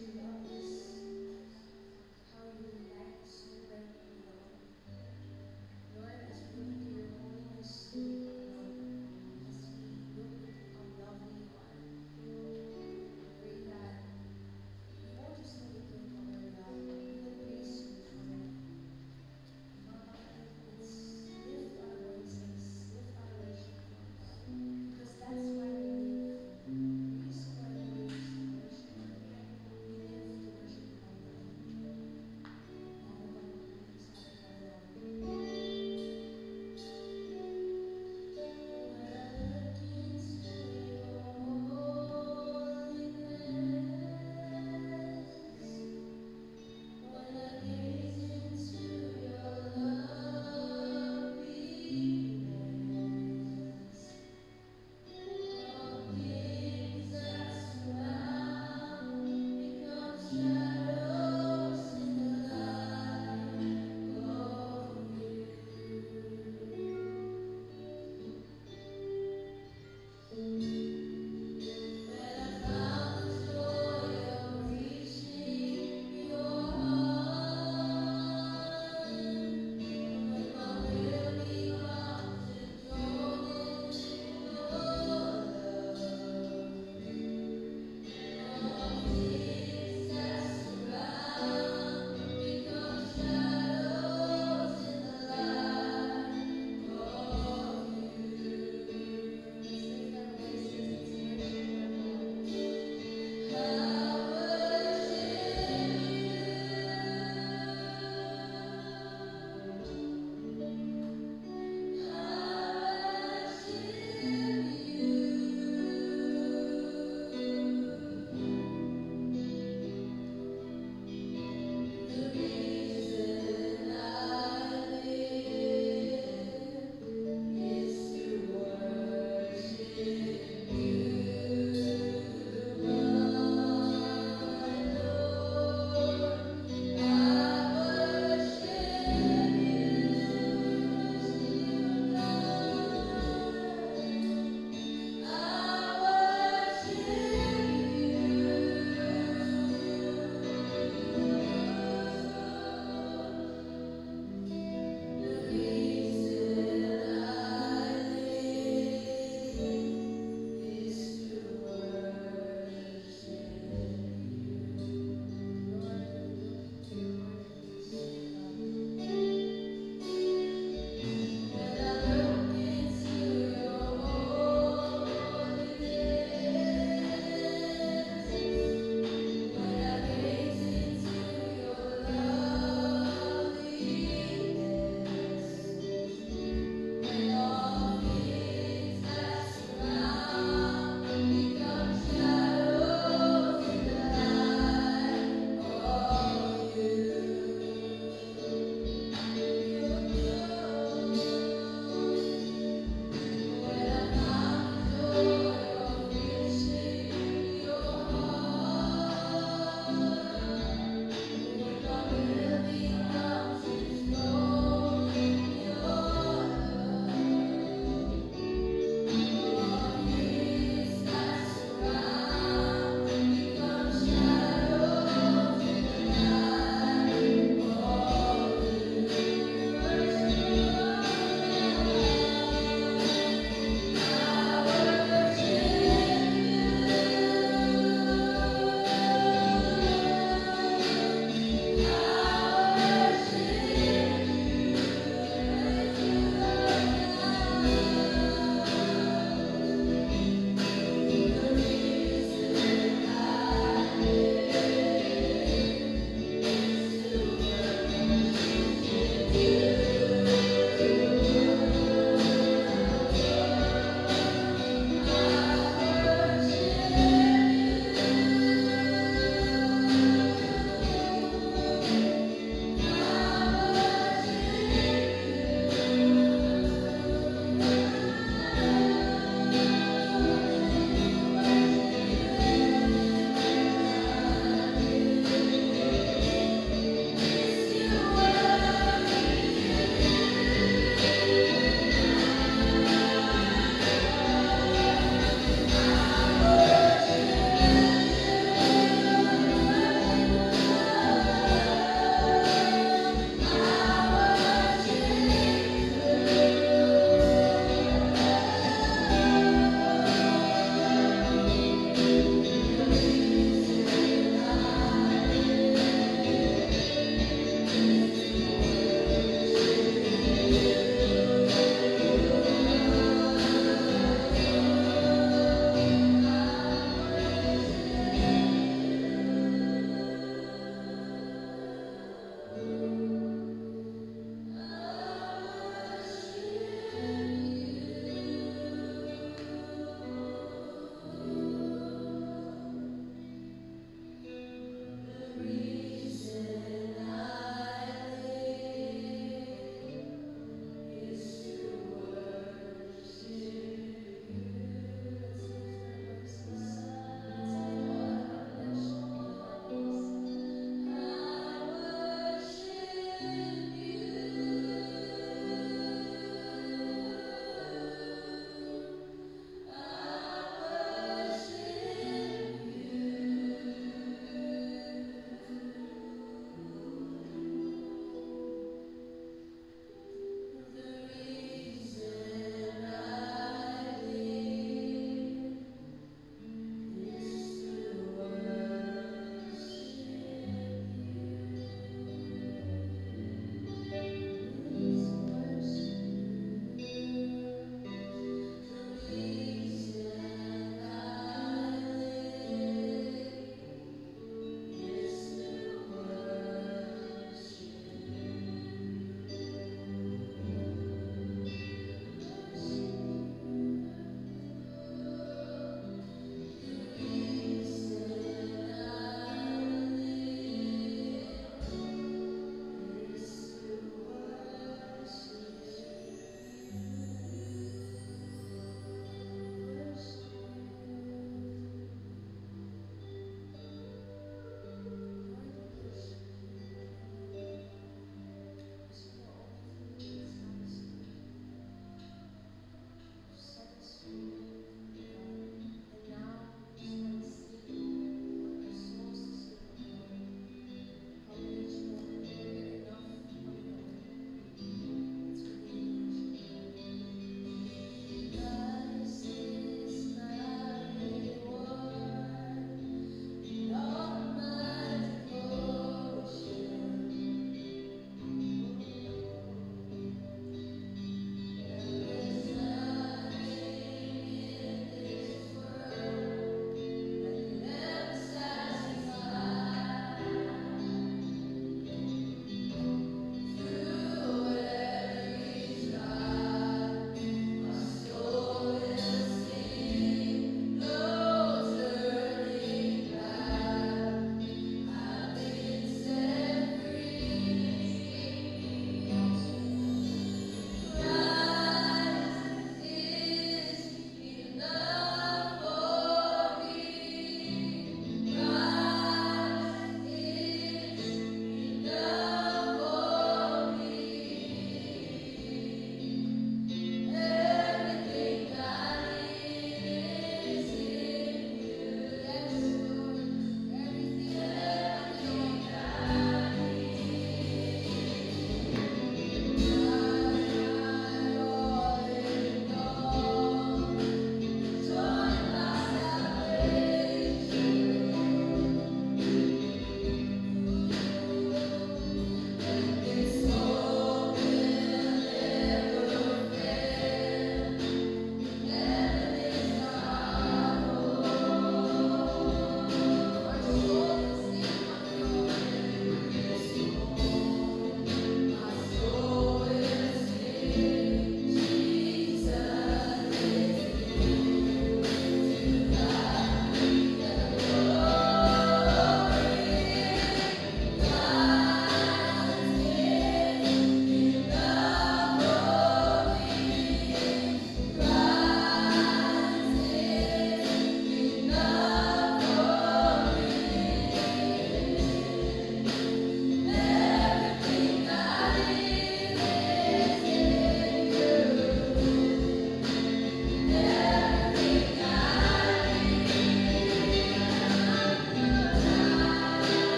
you love us, how you like us so very well. Lord, as we look into your holiness, Lord, as we look into how lovely you are, I pray that before just looking into our God, we will praise you forever. Lord, let's lift our voices, lift our worship, Lord God, because that's why we live. The reason why we live is to worship. We live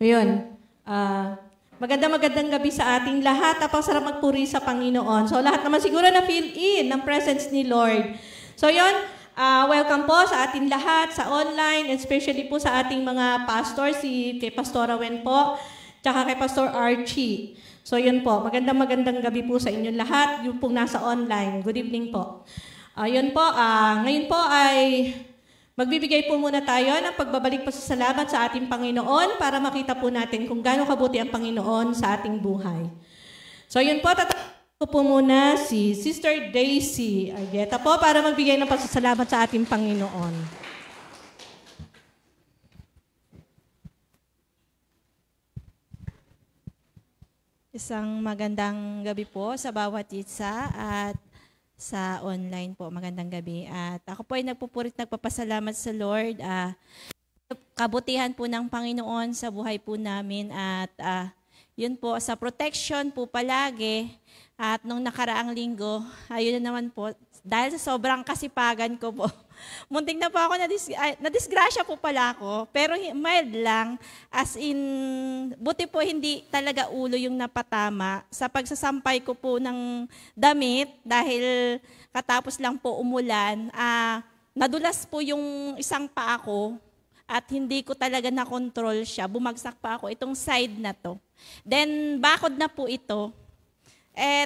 Ayun. Magandang gabi sa ating lahat. Napakasarap magpuri sa Panginoon. So lahat naman siguro na feel in ng presence ni Lord. So yun, welcome po sa ating lahat sa online, especially po sa ating mga pastor, kay Pastora Wen po, tsaka kay Pastor Archie. So yun po, magandang gabi po sa inyong lahat, yung pong nasa online. Good evening po. Yun po, ngayon po ay magbibigay po muna tayo ng pagbabalik pasasalamat sa ating Panginoon para makita po natin kung gaano kabuti ang Panginoon sa ating buhay. So yun po, tatawagin ko po muna si Sister Daisy Argueta po para magbigay ng pasasalamat sa ating Panginoon. Isang magandang gabi po sa bawat isa at sa online po. Magandang gabi. At ako po ay nagpapasalamat sa Lord. Kabutihan po ng Panginoon sa buhay po namin at yun po, sa protection po palagi. At nung nakaraang linggo, ayun na naman po, dahil sa sobrang kasipagan ko po, munting na po ako, nadisgrasya po pala ako, pero mild lang, as in, buti po hindi talaga ulo yung napatama sa pagsasampay ko po ng damit, dahil katapos lang po umulan, nadulas po yung isang paa ko, at hindi ko talaga na-control siya, bumagsak pa ako, itong side na to. Then, bakod na po ito,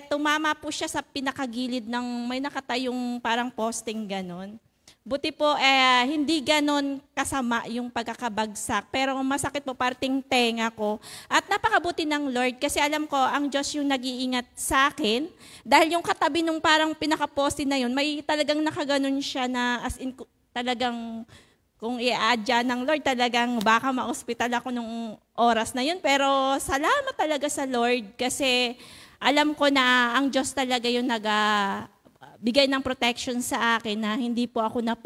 tumama po siya sa pinakagilid ng may nakatayong parang posting ganon. Buti po, hindi ganon kasama yung pagkakabagsak. Pero masakit po parting tenga ko. At napakabuti ng Lord kasi alam ko ang Diyos yung nag-iingat sa akin. Dahil yung katabi nung parang pinaka-posting na yun, may talagang nakaganon siya na as in talagang kung i-adya ng Lord, talagang baka ma-hospital ako nung oras na yun. Pero salamat talaga sa Lord kasi alam ko na ang Diyos talaga yung bigay ng protection sa akin na hindi po ako ng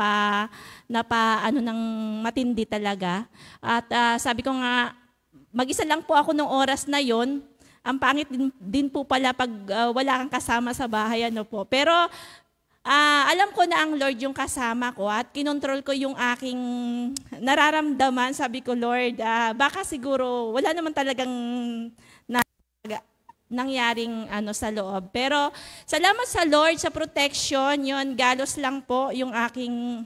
matindi talaga. At sabi ko nga, mag-isa lang po ako nung oras na yon. Ang pangit din po pala pag wala kang kasama sa bahay. Ano po. Pero alam ko na ang Lord yung kasama ko at kinontrol ko yung aking nararamdaman. Sabi ko, Lord, baka siguro wala naman talagang nangyaring sa loob. Pero salamat sa Lord sa protection, yon galos lang po yung aking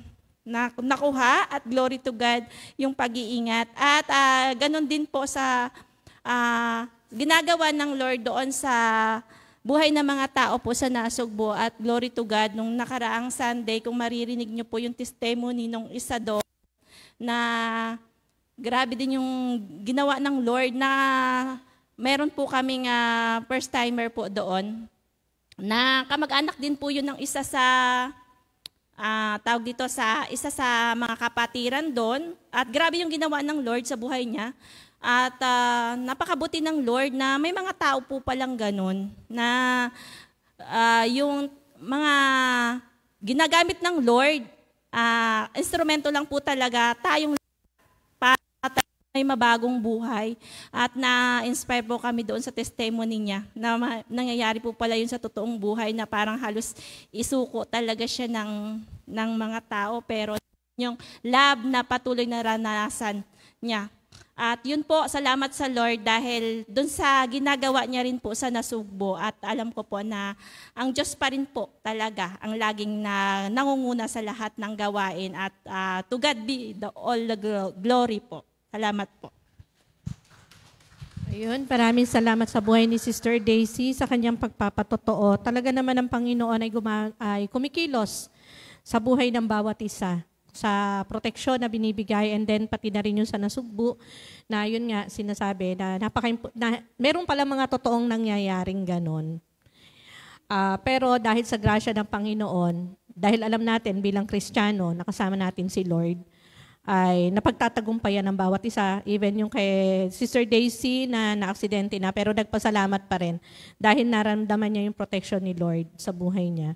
nakuha at glory to God yung pag-iingat. At ganun din po sa ginagawa ng Lord doon sa buhay ng mga tao po sa Nasugbo at glory to God nung nakaraang Sunday, kung maririnig niyo po yung testimony nung isa doon na grabe din yung ginawa ng Lord na meron po kaming first timer po doon na kamag-anak din po yun ng isa sa tawag dito sa isa sa mga kapatiran doon at grabe yung ginawa ng Lord sa buhay niya at napakabuti ng Lord na may mga tao po palang ganun na yung mga ginagamit ng Lord instrumento lang po talaga tayong may mabagong buhay at na-inspire po kami doon sa testimony niya na nangyayari po pala yun sa totoong buhay na parang halos isuko talaga siya ng mga tao pero yung love na patuloy na naranasan niya. At yun po, salamat sa Lord dahil doon sa ginagawa niya rin po sa Nasugbo at alam ko po na ang Diyos pa rin po talaga ang laging nangunguna sa lahat ng gawain at to God be all the glory po. Salamat po. Ayun, maraming salamat sa buhay ni Sister Daisy sa kanyang pagpapatotoo. Talaga naman ang Panginoon ay kumikilos sa buhay ng bawat isa sa proteksyon na binibigay and then pati na rin yung sa Nasugbo na yun nga sinasabi na meron pala mga totoong nangyayaring ganon. Pero dahil sa grasya ng Panginoon, dahil alam natin bilang Kristiyano, nakasama natin si Lord, ay napagtatagumpayan ng bawat isa, even yung kay Sister Daisy na na-aksidente na, pero nagpasalamat pa rin dahil naramdaman niya yung protection ni Lord sa buhay niya.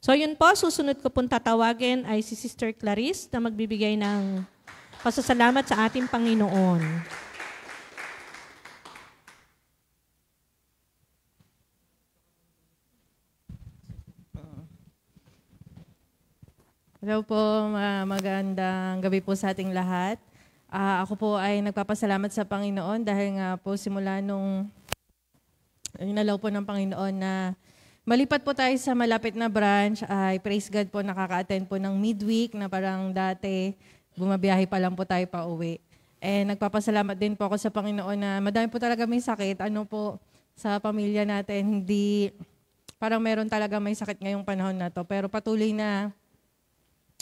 So yun po, susunod ko pong tatawagin ay si Sister Clarice na magbibigay ng pasasalamat sa ating Panginoon. Hello po, magandang gabi po sa ating lahat. Ako po ay nagpapasalamat sa Panginoon dahil nga po simula nung inalaw po ng Panginoon na malipat po tayo sa malapit na branch, ay praise God po nakaka-attend po ng midweek na parang dati bumabiyahe pa lang po tayo pa uwi. Nagpapasalamat din po ako sa Panginoon na madami po talaga may sakit. Ano po sa pamilya natin, hindi parang meron talaga may sakit ngayong panahon na to. Pero patuloy na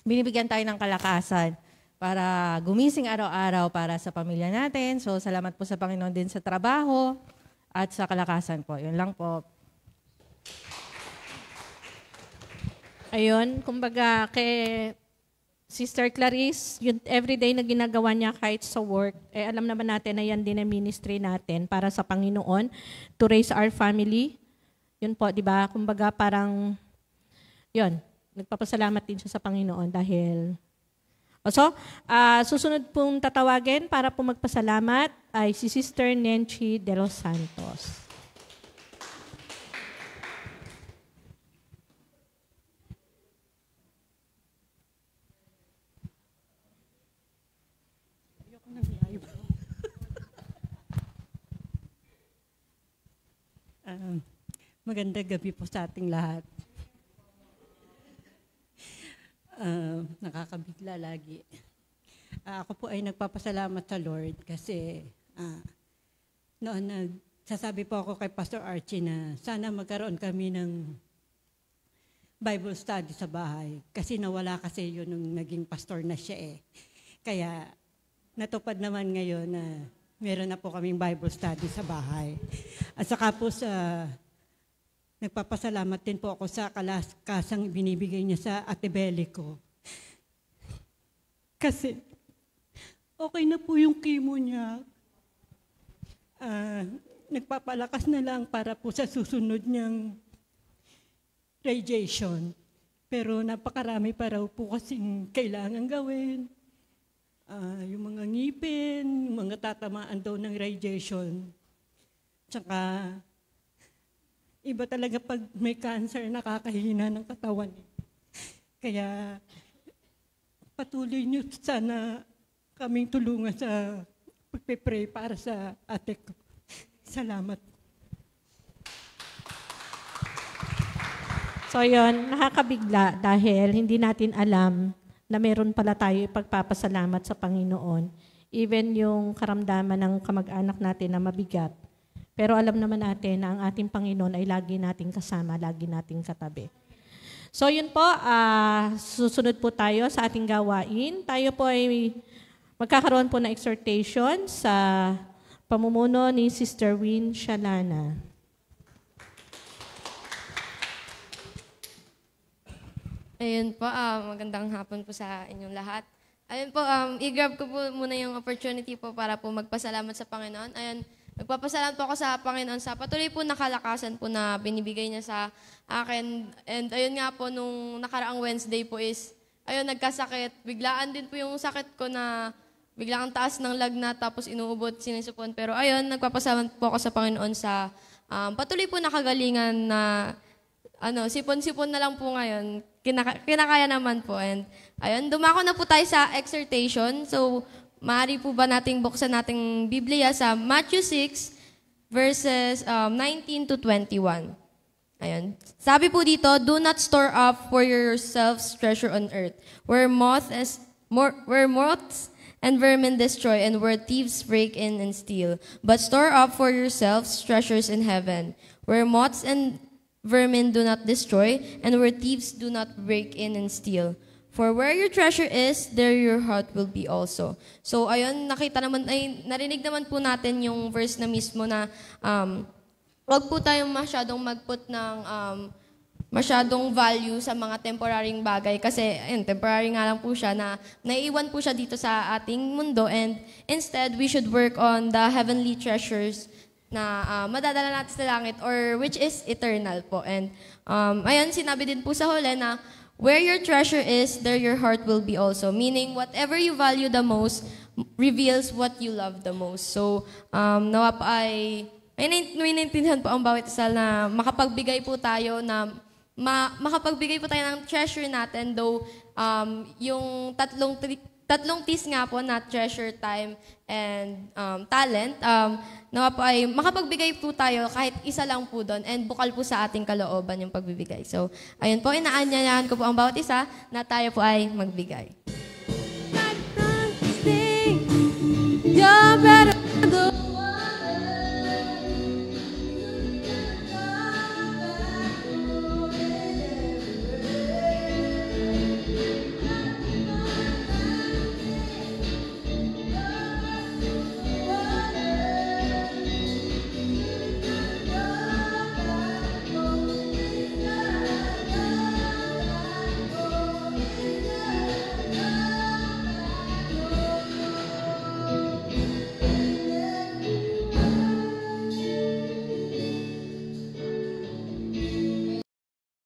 binibigyan tayo ng kalakasan para gumising araw-araw para sa pamilya natin. So salamat po sa Panginoon din sa trabaho at sa kalakasan po. Yun lang po. Ayun, kumbaga kay Sister Clarice, yung everyday na ginagawa niya kahit sa work, alam naman natin na yan din ang ministry natin para sa Panginoon, to raise our family. Yun po, di ba? Kumbaga parang, yun, nagpapasalamat din siya sa Panginoon dahil... So, susunod pong tatawagin para po magpasalamat ay si Sister Nenchi de los Santos. Magandang gabi po sa ating lahat. Nakakabigla lagi. Ako po ay nagpapasalamat sa Lord kasi noon nagsasabi po ako kay Pastor Archie na sana magkaroon kami ng Bible study sa bahay kasi nawala kasi yun nung naging pastor na siya eh. Kaya natupad naman ngayon na meron na po kaming Bible study sa bahay. At saka po nagpapasalamat din po ako sa kalakasang binibigay niya sa Ate Belly ko. Kasi okay na po yung chemo niya. Nagpapalakas na lang para po sa susunod niyang radiation. Pero napakarami pa raw po kasing kailangan gawin. Yung mga ngipin, yung mga tatamaan daw ng radiation. Tsaka iba talaga pag may cancer, nakakahina ng katawan. Kaya patuloy niyo sana kaming tulungan sa pagpe-pray para sa ate ko. Salamat. So yun, nakakabigla dahil hindi natin alam na meron pala tayo ipagpapasalamat sa Panginoon. Even yung karamdaman ng kamag-anak natin na mabigat. Pero alam naman natin na ang ating Panginoon ay lagi nating kasama, lagi nating katabi. So yun po, susunod po tayo sa ating gawain. Tayo po ay magkakaroon po ng exhortation sa pamumuno ni Sister Win Shalana. Ayun po, magandang hapon po sa inyong lahat. Ayun po, i-grab ko po muna yung opportunity po para po magpasalamat sa Panginoon. Ayun, nagpapasalamat po ako sa Panginoon sa patuloy po na kalakasan po na binibigay niya sa akin. And ayun nga po, nung nakaraang Wednesday po is, ayun, nagkasakit. Biglaan din po yung sakit ko na biglang taas ng lagnat tapos inuubot, sinisipon. Pero ayun, nagpapasalamat po ako sa Panginoon sa patuloy po nakagalingan na sipon-sipon na lang po ngayon. Kinakaya naman po. And ayun, dumako na po tayo sa exhortation. So, maaari po ba nating buksan nating Biblia sa Matthew 6, verses 19 to 21. Ayun. Sabi po dito, do not store up for yourselves treasure on earth, where moths and vermin destroy, and where thieves break in and steal. But store up for yourselves treasures in heaven, where moths and vermin do not destroy, and where thieves do not break in and steal. For where your treasure is, there your heart will be also. So, ayun, narinig naman po natin yung verse na mismo na wag po tayong masyadong mag-put ng masyadong value sa mga temporaryong bagay. Kasi, ayun, temporary nga lang po siya na naiiwan po siya dito sa ating mundo. And instead, we should work on the heavenly treasures na madadala natin sa langit or which is eternal po. And ayun, sinabi din po sa huli na where your treasure is, there your heart will be also. Meaning, whatever you value the most reveals what you love the most. So, nawa pa ay may naintindihan po ang bawat isa na makapagbigay po tayo makapagbigay po tayo ng treasure natin, though yung tatlong T's nga po na treasure, time, and talent. Nawa po ay makapagbigay po tayo kahit isa lang po doon and bukal po sa ating kalooban yung pagbibigay. So, ayun po, inaanyayahan ko po ang bawat isa na tayo po ay magbigay.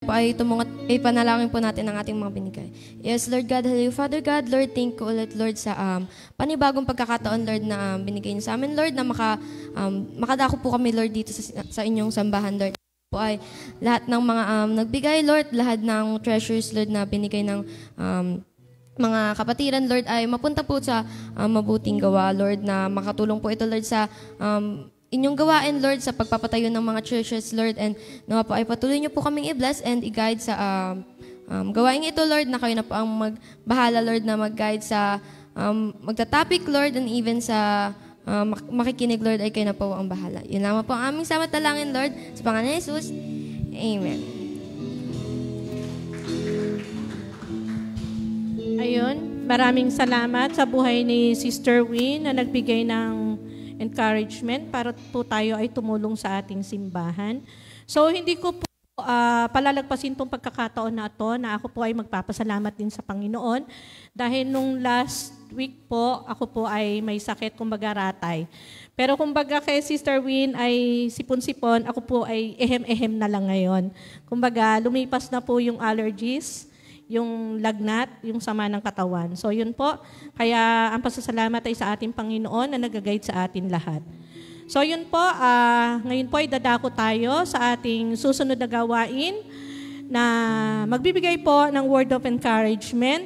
Po ay tumungat, panalangin po natin ang ating mga binigay. Yes, Lord God, Hallelujah. Father God, Lord, thank you ulit, Lord, sa panibagong pagkakataon, Lord, na binigay niyo sa amin, Lord, na makadako po kami, Lord, dito sa inyong sambahan, Lord. Po ay lahat ng mga nagbigay, Lord, lahat ng treasures, Lord, na binigay ng mga kapatiran, Lord, ay mapunta po sa mabuting gawa, Lord, na makatulong po ito, Lord, sa inyong gawain, Lord, sa pagpapatayo ng mga churches, Lord, and nawa po ay patuloy niyo po kaming i-bless and i-guide sa gawain ito, Lord, na kayo na po ang magbahala, Lord, na mag-guide sa magta-topic, Lord, and even sa makikinig, Lord, ay kayo na po ang bahala. Yun lamang po ang aming samantalangin, Lord, sa pangalan ni Jesus. Amen. Ayun, maraming salamat sa buhay ni Sister Win na nagbigay ng encouragement para po tayo ay tumulong sa ating simbahan. So, hindi ko po palalagpasin itong pagkakataon na ito na ako po ay magpapasalamat din sa Panginoon dahil nung last week po, ako po ay may sakit, kumbaga ratay. Pero kumbaga kay Sister Win ay sipon-sipon, ako po ay ehem-ehem na lang ngayon. Kumbaga, lumipas na po yung allergies, yung lagnat, yung sama ng katawan. So yun po, kaya ang pasasalamat ay sa ating Panginoon na nag-guide sa atin lahat. So yun po, ngayon po ay dadako tayo sa ating susunod na gawain na magbibigay po ng word of encouragement.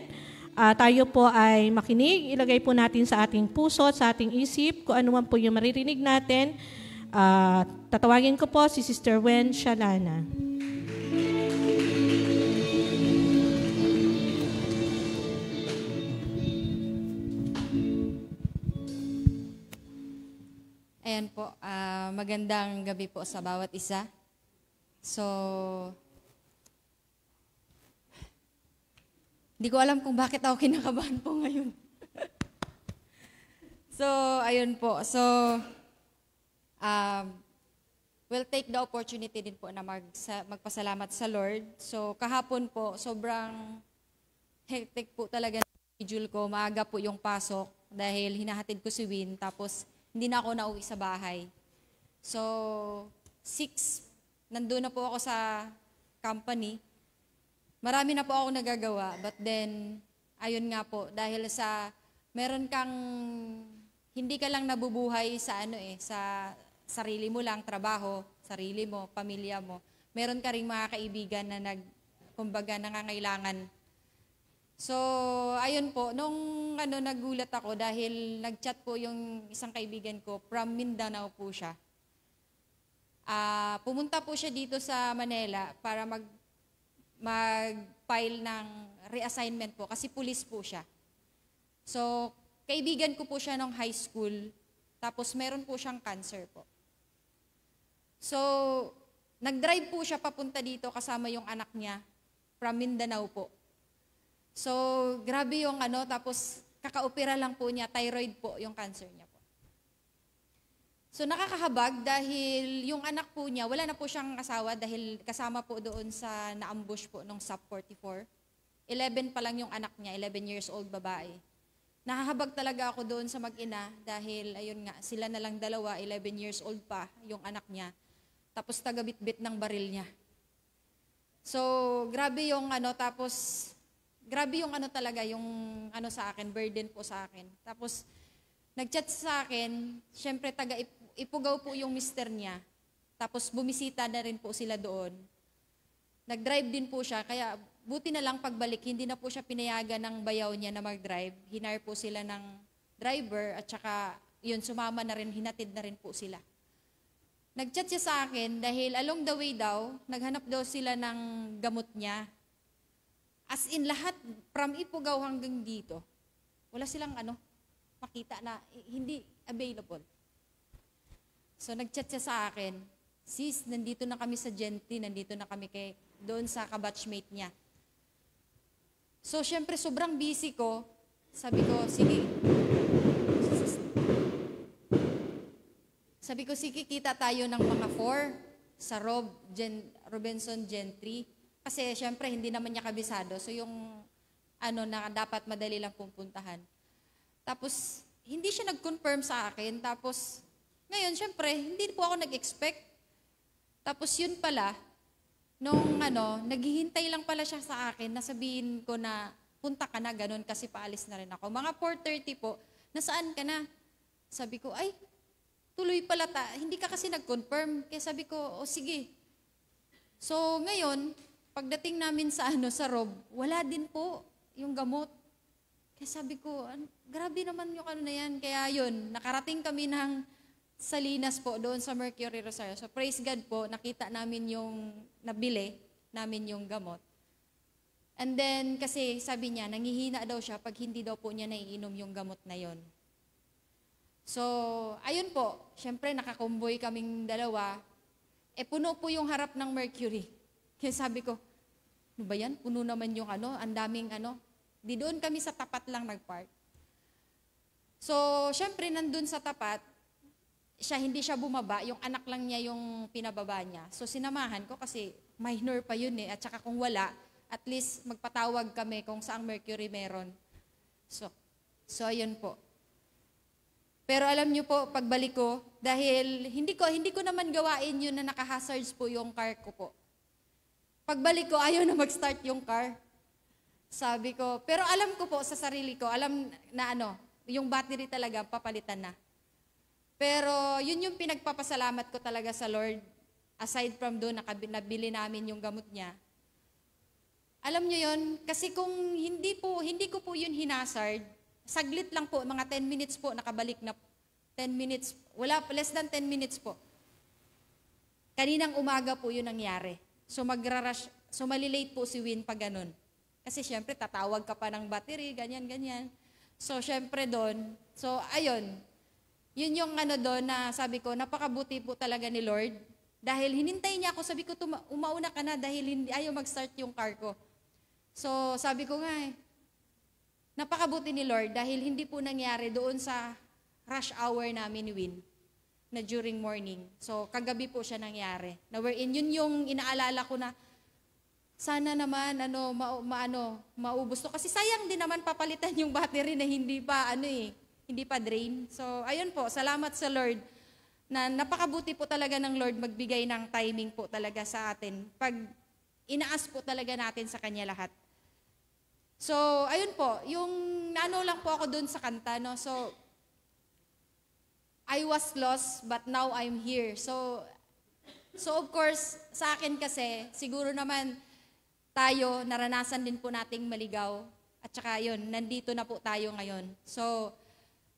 Tayo po ay makinig, ilagay po natin sa ating puso at sa ating isip kung ano man po yung maririnig natin. Tatawagin ko po si Sister Wen Shalana. Ayan po, magandang gabi po sa bawat isa. So, hindi ko alam kung bakit ako kinakabahan po ngayon. So, ayun po. So, we'll take the opportunity din po na magpasalamat sa Lord. So, kahapon po, sobrang hectic po talaga ng schedule ko. Maaga po yung pasok dahil hinahatid ko si Win. Tapos, hindi na ako nauwi sa bahay. So, 6, nandun na po ako sa company. Marami na po ako nagagawa. But then, ayun nga po, dahil sa, meron kang, hindi ka lang nabubuhay sa sa sarili mo lang, trabaho, sarili mo, pamilya mo. Meron ka ring mga kaibigan na kumbaga, nangangailangan. So, ayun po, nung nagulat ako dahil nag-chat po yung isang kaibigan ko, from Mindanao po siya. Pumunta po siya dito sa Manila para mag-file ng reassignment po kasi pulis po siya. So, kaibigan ko po siya nung high school, tapos meron po siyang cancer po. So, nag-drive po siya papunta dito kasama yung anak niya from Mindanao po. So, grabe yung tapos kaka-opera lang po niya, thyroid po yung cancer niya po. So, nakakahabag dahil yung anak po niya, wala na po siyang asawa dahil kasama po doon sa na-ambush po nung SUP 44. 11 pa lang yung anak niya, 11 years old babae. Nakahabag talaga ako doon sa mag-ina dahil, ayun nga, sila na lang dalawa, 11 years old pa yung anak niya. Tapos taga-bit-bit ng baril niya. So, grabe yung tapos grabe yung talaga, yung sa akin, burden po sa akin. Tapos, nag-chat sa akin, syempre taga-Ipugaw po yung mister niya. Tapos, bumisita na rin po sila doon. Nag-drive din po siya, kaya buti na lang pagbalik, hindi na po siya pinayagan ng bayaw niya na mag-drive. Hinire po sila ng driver at saka yun, sumama na rin, hinatid na rin po sila. Nag-chat siya sa akin dahil along the way daw, naghanap daw sila ng gamot niya. As in lahat, from Ifugao hanggang dito, wala silang makita na hindi available. So nag-chat siya sa akin, sis, nandito na kami sa Gentry, nandito na kami doon sa kabatchmate niya. So syempre sobrang busy ko, sabi ko, sige. Sabi ko, sige, kita tayo ng mga 4 sa Robinson Gentry. Kasi syempre hindi naman niya kabisado. So yung na dapat madali lang pupuntahan. Tapos hindi siya nag-confirm sa akin. Tapos ngayon syempre hindi po ako nag-expect. Tapos yun pala, nung naghihintay lang pala siya sa akin na sabihin ko na punta ka na, ganun kasi paalis na rin ako. Mga 4:30 po, nasaan ka na? Sabi ko, ay, tuloy pala hindi ka kasi nag-confirm. Kaya sabi ko, o sige. So ngayon, pagdating namin sa Rob, wala din po yung gamot. Kaya sabi ko, grabe naman yung na yan. Kaya yun, nakarating kami ng Salinas po, doon sa Mercury Rosario. So praise God po, nakita namin yung nabili namin yung gamot. And then, kasi sabi niya, nangihina daw siya pag hindi daw po niya naiinom yung gamot na yon. So, ayun po, syempre nakakumboy kaming dalawa. Puno po yung harap ng Mercury. Kaya sabi ko, ano ba yan? Puno naman yung ang daming Di doon kami sa tapat lang nag-park. So, syempre nandun sa tapat, hindi siya bumaba, yung anak lang niya yung pinababa niya. So, sinamahan ko kasi minor pa yun at saka kung wala, at least magpatawag kami kung saang Mercury meron. So ayun po. Pero alam niyo po, pagbalik ko, dahil hindi ko naman gawain yun na naka-hazards po yung car ko po. Pagbalik ko, ayaw na mag-start yung car. Sabi ko, pero alam ko po sa sarili ko, alam na yung battery talaga, papalitan na. Pero yun yung pinagpapasalamat ko talaga sa Lord. Aside from doon, nabili namin yung gamot niya. Alam niyo yun, kasi kung hindi ko po yun hinasard, saglit lang po, mga 10 minutes po, nakabalik na 10 minutes, less than 10 minutes po. Kaninang umaga po yun nangyari. So malilate po si Win pag ganun. Kasi syempre, tatawag ka pa ng battery, ganyan. So syempre doon, so ayun, yun yung doon na sabi ko, napakabuti po talaga ni Lord. Dahil hinintay niya ako, sabi ko, umauna ka na dahil ayaw mag-start yung car ko. So sabi ko nga napakabuti ni Lord dahil hindi po nangyari doon sa rush hour namin ni Win na during morning. So kagabi po siya nangyari. Na wherein yun yung inaalala ko na sana naman maubos to. Kasi sayang din naman papalitan yung battery na hindi pa drain. So, ayun po, salamat sa Lord na napakabuti po talaga ng Lord magbigay ng timing po talaga sa atin pag inaas po talaga natin sa Kanya lahat. So, ayun po, yung lang po ako dun sa kanta, no? So, I was lost, but now I'm here. So of course, sa akin kasi, siguro naman tayo, naranasan din po nating maligaw. At saka yun, nandito na po tayo ngayon. So,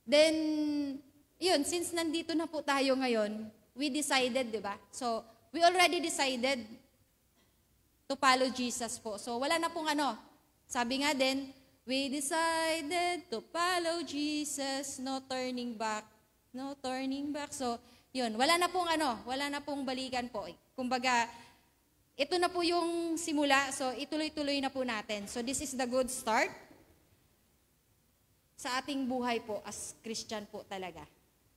then, yun, since nandito na po tayo ngayon, we decided, di ba? So, we already decided to follow Jesus po. So, wala na pong sabi nga din, we decided to follow Jesus, no turning back, no turning back. So, yun, wala na pong balikan po. Kumbaga, ito na po yung simula, so ituloy-tuloy na po natin. So, this is the good start sa ating buhay po as Christian po talaga.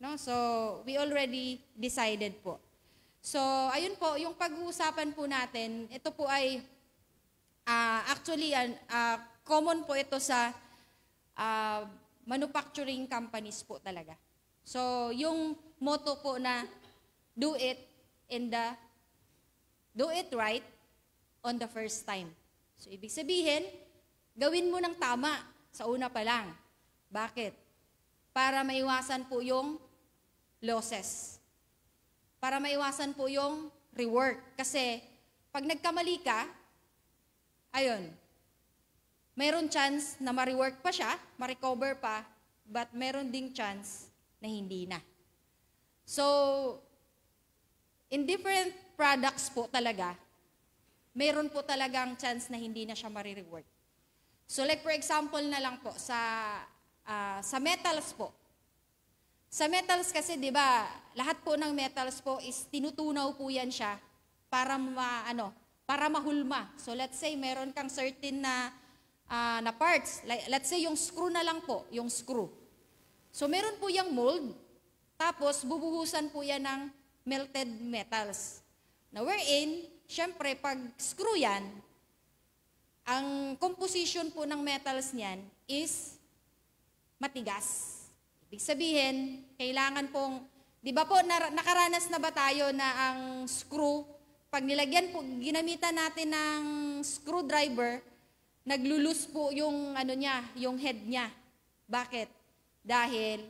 No? So, we already decided po. So, ayun po, yung pag-uusapan po natin, ito po ay actually common po ito sa manufacturing companies po talaga. So, yung motto po na do it right on the first time. So, ibig sabihin, gawin mo ng tama sa una pa lang. Bakit? Para maiwasan po yung losses. Para maiwasan po yung rework. Kasi, pag nagkamali ka, ayun, meron chance na ma-rework pa siya, ma-recover pa, but meron ding chance na hindi na. So, in different products po talaga, meron po talagang chance na hindi na siya ma-rework. So like for example na lang po, sa metals po. Sa metals kasi, di ba, lahat po ng metals po is tinutunaw po yan siya para para mahulma. So let's say meron kang certain na parts. Let's say yung screw na lang po, yung screw. So meron po yung mold, tapos bubuhusan po yan ng melted metals. Na wherein, syempre pag screw yan, ang composition po ng metals niyan is matigas. Ibig sabihin, kailangan pong, di ba po, nakaranas na ba tayo na ang screw, pag nilagyan po, ginamitan natin ng screwdriver, naglulus po yung yung head niya. Bakit? Dahil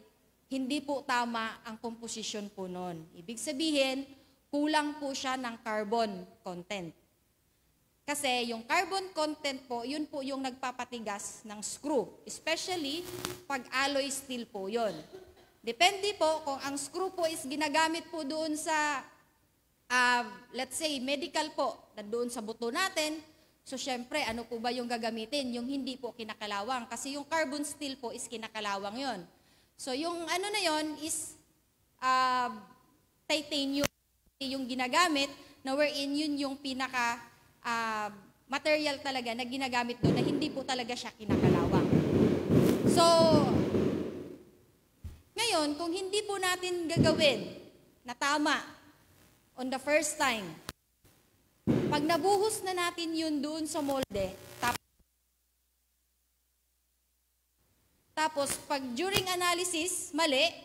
hindi po tama ang composition po nun. Ibig sabihin, kulang po siya ng carbon content. Kasi yung carbon content po, yun po yung nagpapatigas ng screw. Especially pag alloy steel po yun. Depende po kung ang screw po is ginagamit po doon sa, let's say, medical po, na doon sa buto natin. So syempre, ano po ba yung gagamitin? Yung hindi po kinakalawang. Kasi yung carbon steel po is kinakalawang yon. So yung na yon is titanium yung ginagamit, na wherein yun yung pinaka material talaga na ginagamit doon na hindi po talaga siya kinakalawang. So, ngayon, kung hindi po natin gagawin na tama on the first time, pag nabuhos na natin yun doon sa molde, tapos pag during analysis, mali,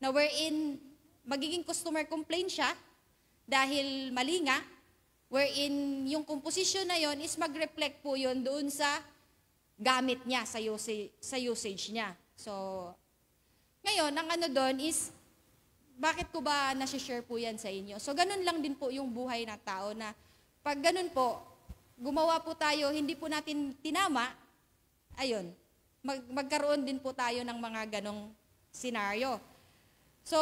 na wherein magiging customer complaint siya dahil mali nga, wherein yung composition na yon is mag-reflect po yon doon sa gamit niya, sa usage niya. So, ngayon, ang doon is, bakit ko ba nasi-share po yan sa inyo? So, ganun lang din po yung buhay ng tao na pag ganun po, gumawa po tayo, hindi po natin tinama, ayun, magkaroon din po tayo ng mga ganong scenario. So,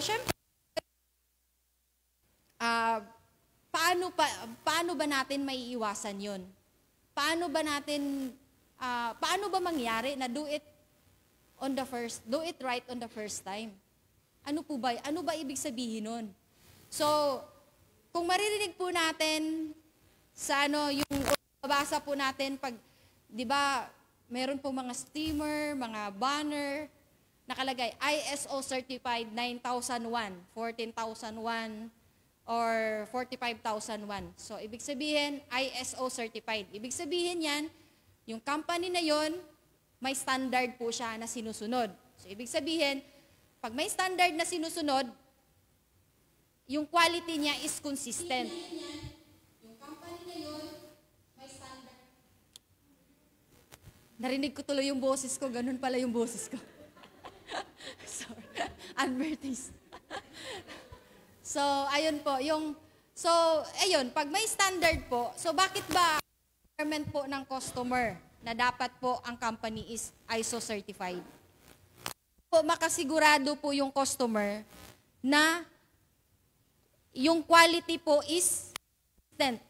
syempre, paano ba natin maiiwasan yun? Paano ba mangyari na do it right on the first time? Ano ba ibig sabihin nun? So, kung maririnig po natin sa yung babasa po natin pag, di ba, meron po mga steamer, mga banner, nakalagay ISO certified 9001, 14,001, or 45,001. So, ibig sabihin, ISO certified. Ibig sabihin yan, yung company na yon may standard po siya na sinusunod. So, ibig sabihin, pag may standard na sinusunod, yung quality niya is consistent. Yung company na yon may standard. Narinig ko tuloy yung boses ko, ganun pala yung boses ko. Sorry. Advertise. So, ayun po, pag may standard po, so bakit ba requirement po ng customer na dapat po ang company is ISO certified? Po, makasigurado po yung customer na yung quality po is consistent.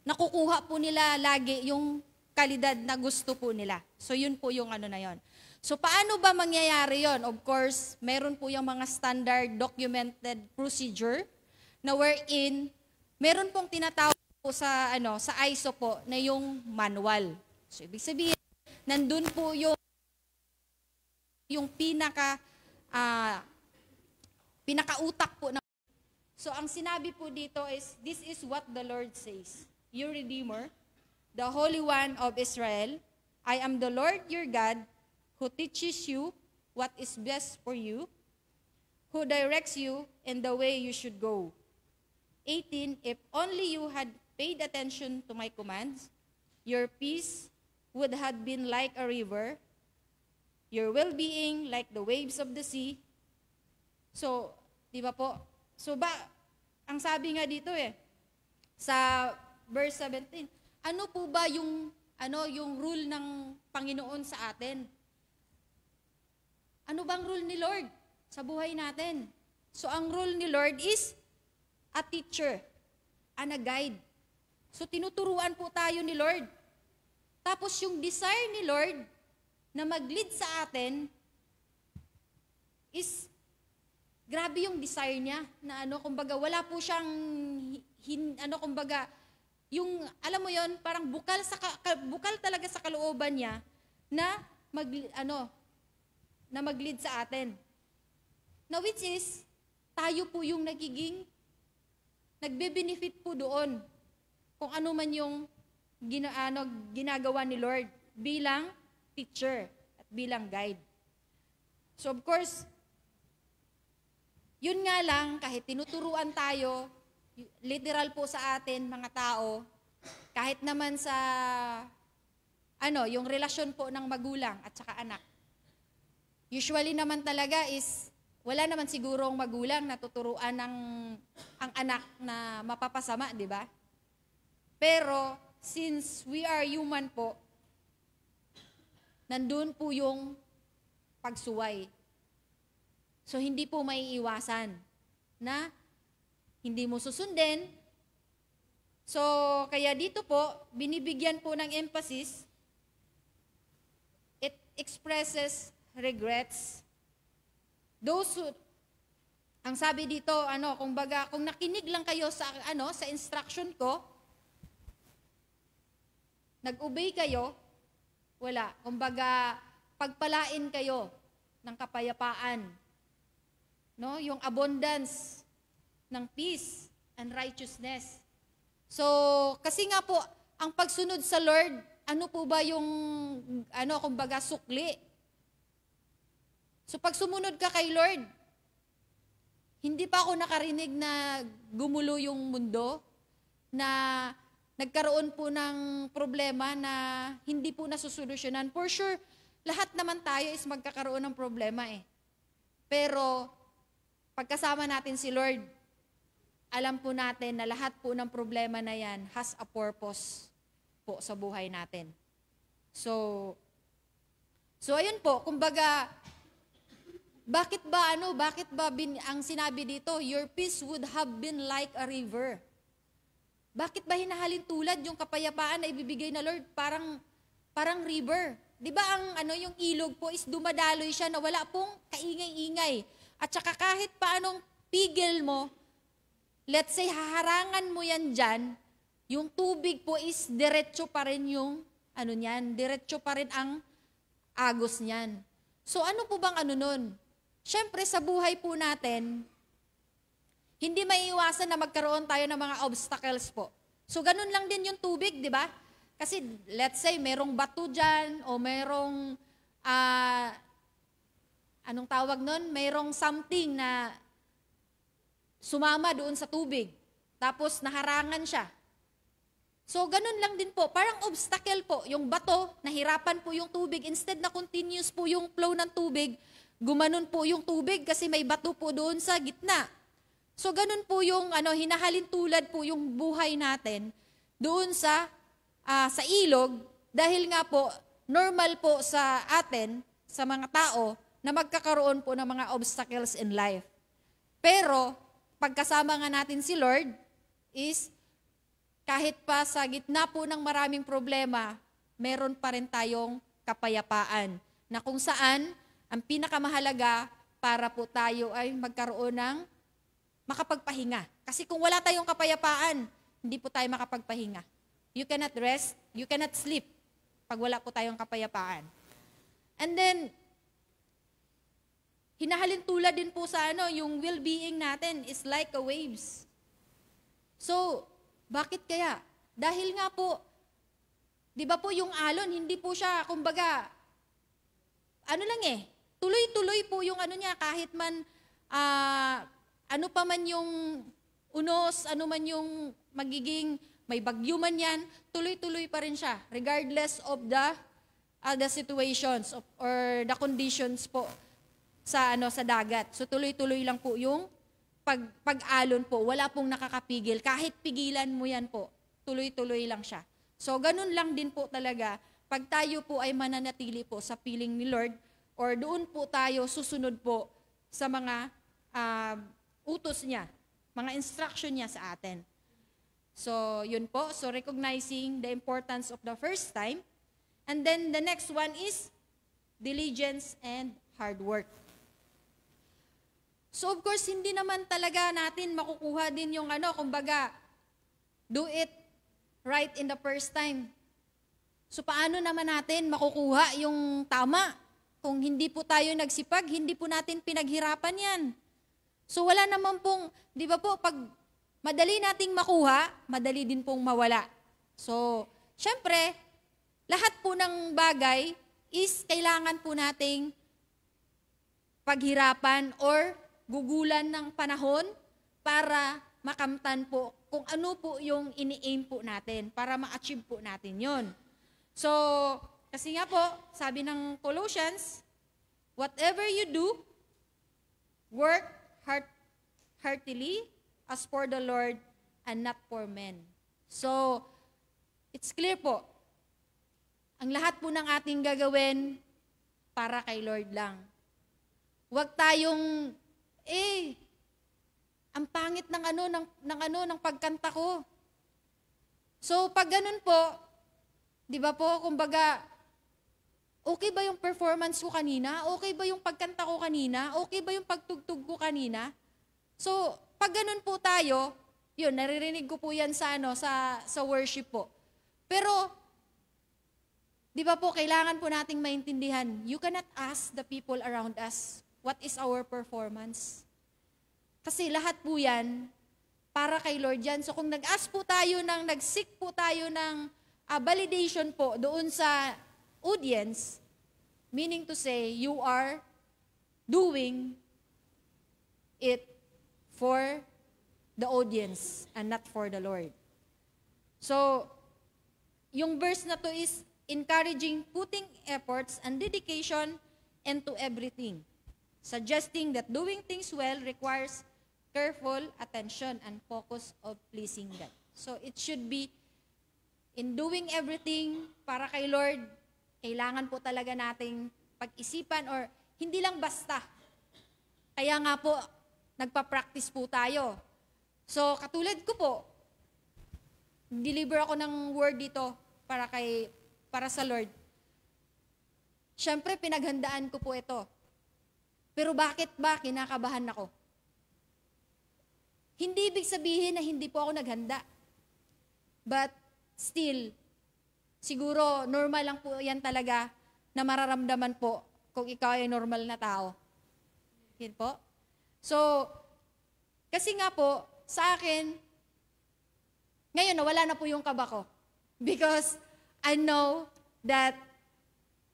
Nakukuha po nila lagi yung kalidad na gusto po nila. So, yun po yung na yon. So, paano ba mangyayari yon? Of course, meron po yung mga standard documented procedure na wherein meron pong tinatawag po sa ISO po na yung manual. So, ibig sabihin, nandun po yung pinakautak po ng. So, ang sinabi po dito is, this is what the Lord says. Your Redeemer, the Holy One of Israel, I am the Lord your God, who teaches you what is best for you, who directs you in the way you should go. 18, if only you had paid attention to my commands, your peace would have been like a river, your well-being like the waves of the sea. So, di ba po? So ang sabi nga dito sa verse 17, ano po ba yung rule ng Panginoon sa atin? Ano bang rule ni Lord sa buhay natin? So ang rule ni Lord is a teacher and a guide. So tinuturuan po tayo ni Lord. Tapos yung desire ni Lord na mag-lead sa atin is grabe yung desire niya na kumbaga wala po siyang kumbaga yung alam mo yon, parang bukal talaga sa kalooban niya na mag-lead sa atin. Na which is tayo po yung nagbe-benefit po doon kung ano man yung ginagawa ni Lord bilang teacher at bilang guide. So of course, yun nga lang, kahit tinuturuan tayo, literal po sa atin, mga tao, kahit naman sa, yung relasyon po ng magulang at saka anak. Usually naman talaga is, wala naman sigurong magulang na tuturuan ang anak na mapapasama, di ba? Pero, since we are human po, nandun po yung pagsuway. So, hindi po maiiwasan na hindi mo susundin. So, kaya dito po, binibigyan po ng emphasis, it expresses regrets. Ang sabi dito, kung nakinig lang kayo sa instruction ko, nag-obey kayo, wala. Kumbaga, pagpalain kayo ng kapayapaan. No, yung abundance ng peace and righteousness. So, kasi nga po, ang pagsunod sa Lord, ano po ba yung, kumbaga, sukli? So, pag sumunod ka kay Lord, hindi pa ako nakarinig na gumulo yung mundo, na nagkaroon po ng problema na hindi po nasusolusyonan. For sure, lahat naman tayo is magkakaroon ng problema eh. Pero, pagkasama natin si Lord, alam po natin na lahat po ng problema na yan has a purpose po sa buhay natin. So ayun po, kumbaga, bakit ba ang sinabi dito, your peace would have been like a river. Bakit ba hinahalin tulad yung kapayapaan na ibibigay na Lord? Parang river. Di ba yung ilog po is dumadaloy siya na wala pong kaingay-ingay. At saka kahit paanong pigil mo, let's say haharangan mo yan dyan, yung tubig po is diretso pa rin yung, diretso pa rin ang agos niyan. So ano po bang nun? Siyempre sa buhay po natin, hindi maiiwasan na magkaroon tayo ng mga obstacles po. So ganun lang din yung tubig, di ba? Kasi let's say merong bato dyan o merong anong tawag nun? Mayroong something na sumama doon sa tubig. Tapos naharangan siya. So, ganun lang din po. Parang obstacle po. Yung bato, nahirapan po yung tubig. Instead na continuous po yung flow ng tubig, gumanon po yung tubig kasi may bato po doon sa gitna. So, ganun po yung hinahalin tulad po yung buhay natin doon sa ilog. Dahil nga po, normal po sa atin, sa mga tao, na magkakaroon po ng mga obstacles in life. Pero, pagkasama nga natin si Lord, is kahit pa sa gitna po ng maraming problema, meron pa rin tayong kapayapaan. Na kung saan, ang pinakamahalaga para po tayo ay magkaroon ng makapagpahinga. Kasi kung wala tayong kapayapaan, hindi po tayo makapagpahinga. You cannot rest, you cannot sleep pag wala po tayong kapayapaan. And then, hinahalin tulad din po sa yung well-being natin is like a waves. So, bakit kaya? Dahil nga po, di ba po yung alon, hindi po siya, kumbaga, tuloy-tuloy po yung niya, kahit man, ano pa man yung unos, ano man yung magiging, may bagyo man yan, tuloy-tuloy pa rin siya, regardless of the situations or the conditions po sa dagat. So tuloy-tuloy lang po yung pag-alon po, wala pong nakakapigil. Kahit pigilan mo yan po, tuloy-tuloy lang siya. So, ganun lang din po talaga. Pag tayo po ay mananatili po sa piling ni Lord, or doon po tayo susunod po sa mga utos niya, mga instruction niya sa atin. So, yun po. So, recognizing the importance of the first time. And then, the next one is diligence and hard work. So, of course, hindi naman talaga natin makukuha din yung kumbaga, do it right in the first time. So, paano naman natin makukuha yung tama? Kung hindi po tayo nagsipag, hindi po natin pinaghirapan yan. So, wala naman pong, di ba po, pag madali nating makuha, madali din pong mawala. So, syempre, lahat po ng bagay is kailangan po nating paghirapan or gugulan ng panahon para makamtan po kung ano po yung ini-aim po natin para ma-achieve po natin yon. So, kasi nga po, sabi ng Colossians, whatever you do, work heartily as for the Lord and not for men. So, it's clear po, ang lahat po ng ating gagawin para kay Lord lang. Huwag tayong ang pangit ng pagkanta ko. So, pag ganun po, di ba po, kumbaga, okay ba yung performance ko kanina? Okay ba yung pagkanta ko kanina? Okay ba yung pagtugtog ko kanina? So, pag ganun po tayo, yun, naririnig ko po yan sa worship po. Pero, di ba po, kailangan po nating maintindihan, you cannot ask the people around us, what is our performance? Kasi lahat po yan, para kay Lord yan. So kung nag-ask po tayo nag-seek po tayo ng validation po doon sa audience, meaning to say, you are doing it for the audience and not for the Lord. So, yung verse na to is encouraging putting efforts and dedication into everything, suggesting that doing things well requires careful attention and focus of pleasing God. So it should be in doing everything para kay Lord, kailangan po talaga nating pag-isipan or hindi lang basta. Kaya nga po, nagpa-practice po tayo. So katulad ko po, deliver ako ng word dito para sa Lord. Siyempre, pinaghandaan ko po ito. Pero bakit ba kinakabahan ako? Hindi ibig sabihin na hindi po ako naghanda. But still, siguro normal lang po yan talaga na mararamdaman po kung ikaw ay normal na tao. Yan po. So, kasi nga po, sa akin, ngayon nawala na po yung kaba ko. Because I know that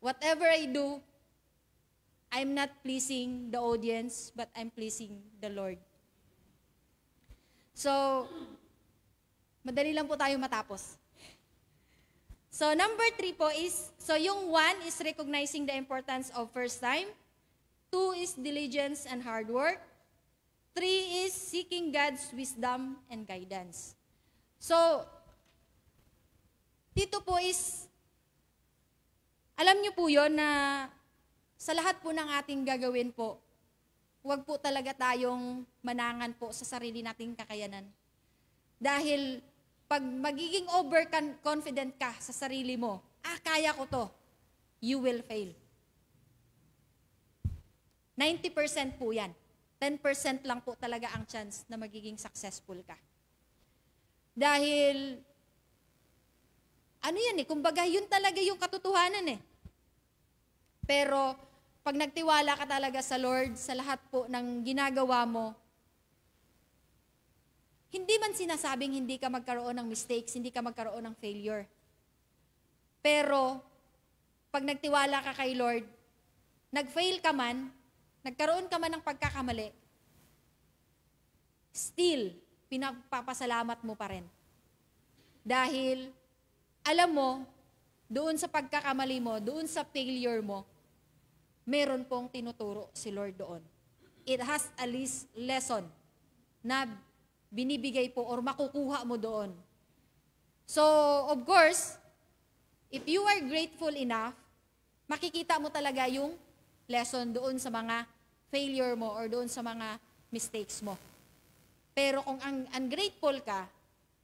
whatever I do, I'm not pleasing the audience, but I'm pleasing the Lord. So, madali lang po tayo matapos. So, number 3 po is, so yung 1 is recognizing the importance of first time. 2 is diligence and hard work. 3 is seeking God's wisdom and guidance. So, dito po is, alam niyo po yon na sa lahat po ng ating gagawin po, huwag po talaga tayong manangan po sa sarili nating kakayanan. Dahil pag magiging overconfident ka sa sarili mo, kaya ko to, you will fail. 90% po yan. 10% lang po talaga ang chance na magiging successful ka. Dahil, kumbaga yun talaga yung katotohanan eh. Pero, pag nagtiwala ka talaga sa Lord, sa lahat po ng ginagawa mo, hindi man sinasabing hindi ka magkaroon ng mistakes, hindi ka magkaroon ng failure. Pero, pag nagtiwala ka kay Lord, nag-fail ka man, nagkaroon ka man ng pagkakamali, still, pinagpapasalamat mo pa rin. Dahil, alam mo, doon sa pagkakamali mo, doon sa failure mo, meron pong tinuturo si Lord doon. It has a lesson na binibigay po or makukuha mo doon. So, of course, if you are grateful enough, makikita mo talaga yung lesson doon sa mga failure mo or doon sa mga mistakes mo. Pero kung ungrateful ka,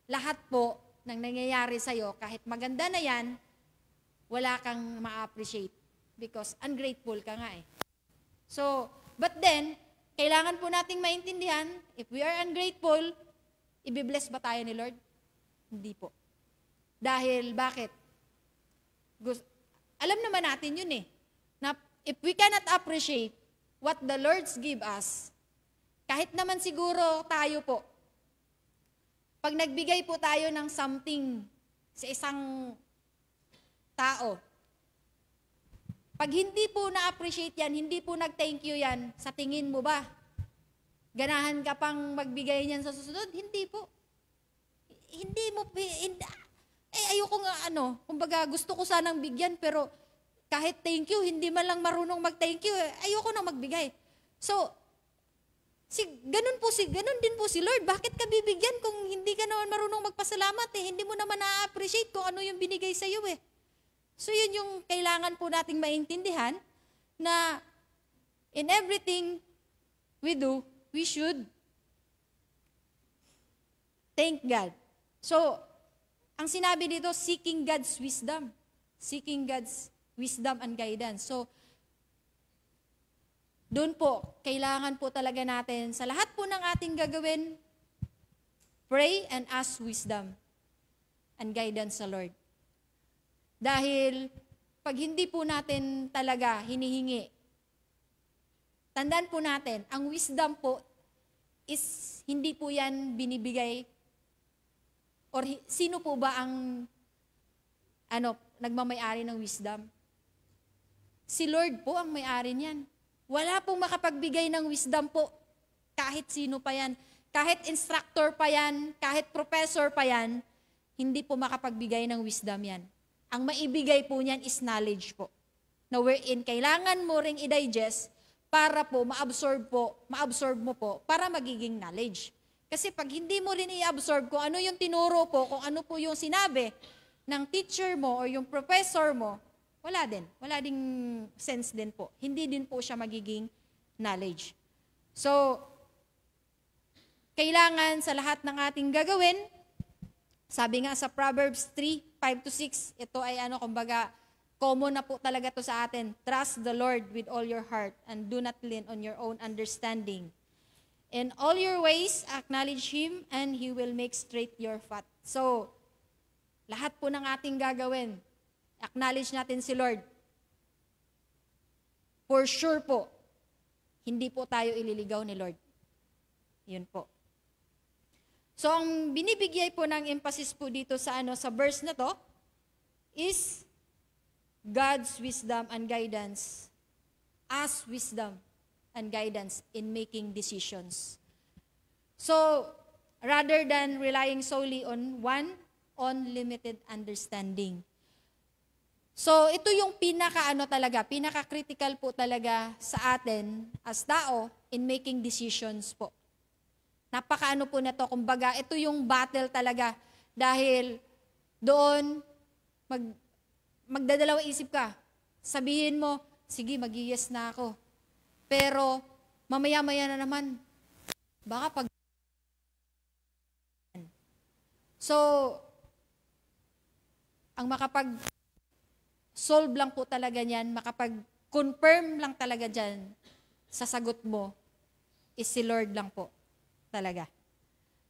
lahat po ng nangyayari sa'yo, kahit maganda na yan, wala kang ma-appreciate because ungrateful ka nga eh. So, but then, kailangan po nating maintindihan, if we are ungrateful, ibibless ba tayo ni Lord? Hindi po. Dahil, bakit? Alam naman natin yun eh, na if we cannot appreciate what the Lord's give us, kahit naman siguro tayo po, pag nagbigay po tayo ng something sa isang tao, pag hindi po na-appreciate yan, hindi po nag-thank you yan, sa tingin mo ba, ganahan ka pang magbigay niyan sa susunod? Hindi po. Ayoko nga kumbaga gusto ko sanang bigyan, pero kahit thank you, hindi man lang marunong mag-thank you, ayoko na magbigay. So, ganun din po si Lord. Bakit ka bibigyan kung hindi ka naman marunong magpasalamat eh? Hindi mo naman na-appreciate kung ano yung binigay sa iyo eh. So yun yung kailangan po nating maintindihan na in everything we do, we should thank God. So, ang sinabi dito, seeking God's wisdom. Seeking God's wisdom and guidance. So, doon po, kailangan po talaga natin, sa lahat po ng ating gagawin, pray and ask wisdom and guidance sa Lord. Dahil, pag hindi po natin talaga hinihingi, tandaan po natin, ang wisdom po is hindi po yan binibigay, or sino po ba ang nagmamay-ari ng wisdom? Si Lord po ang may-ari niyan. Wala pong makapagbigay ng wisdom po, kahit sino pa yan, kahit instructor pa yan, kahit professor pa yan, hindi po makapagbigay ng wisdom yan. Ang maibigay po niyan is knowledge po, na wherein kailangan mo ring i-digest para po ma-absorb mo po para magiging knowledge. Kasi pag hindi mo rin i-absorb kung ano yung tinuro po, kung ano po yung sinabi ng teacher mo o yung professor mo, wala din. Wala ding sense din po. Hindi din po siya magiging knowledge. So, kailangan sa lahat ng ating gagawin, sabi nga sa Proverbs 3:5-6, ito ay kumbaga, common na po talaga to sa atin. Trust the Lord with all your heart and do not lean on your own understanding. In all your ways, acknowledge Him and He will make straight your path. So, lahat po ng ating gagawin, acknowledge natin si Lord. For sure po, hindi po tayo ililigaw ni Lord. Yun po. So, ang binibigay po ng emphasis po dito sa verse na to is God's wisdom and guidance. As wisdom and guidance in making decisions. So, rather than relying solely on one unlimited understanding. So, ito yung pinaka-critical po talaga sa atin as tao in making decisions po. Napaka po na to, kumbaga, ito yung battle talaga. Dahil doon, magdadalawang isip ka. Sabihin mo, sige, mag-yes na ako. Pero, mamaya-maya na naman, baka pag... So, ang makapag-solve lang po talaga niyan, makapag-confirm lang talaga dyan sa sagot mo, is si Lord lang po. Talaga.